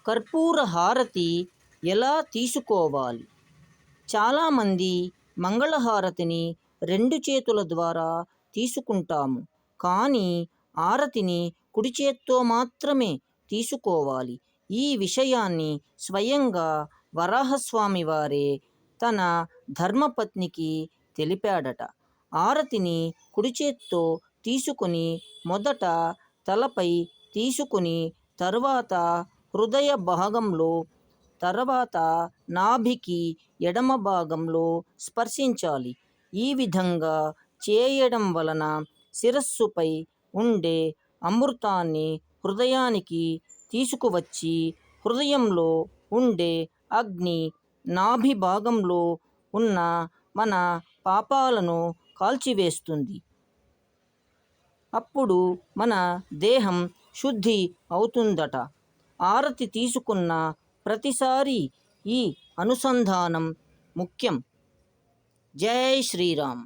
కర్పూర హారతి ఎలా తీసుకోవాలి? చాలామంది మంగళహారతిని రెండు చేతుల ద్వారా తీసుకుంటాము, కానీ హారతిని కుడి చేత్తో మాత్రమే తీసుకోవాలి. ఈ విషయాన్ని స్వయంగా వరాహస్వామి వారే తన ధర్మపత్నికి తెలిపాడట. హారతిని కుడి చేత్తో తీసుకుని మొదట తలపై తీసుకుని తరువాత హృదయ భాగంలో, తర్వాత నాభికి ఎడమ భాగంలో స్పర్శించాలి. ఈ విధంగా చేయడం వలన శిరస్సుపై ఉండే అమృతాన్ని హృదయానికి తీసుకువచ్చి హృదయంలో ఉండే అగ్ని నాభి భాగంలో ఉన్న మన పాపాలను కాల్చివేస్తుంది. అప్పుడు మన దేహం శుద్ధి అవుతుందట. హారతి తీసుకున్న ప్రతిసారి ఈ అనుసంధానం ముఖ్యం. జై శ్రీరామ్.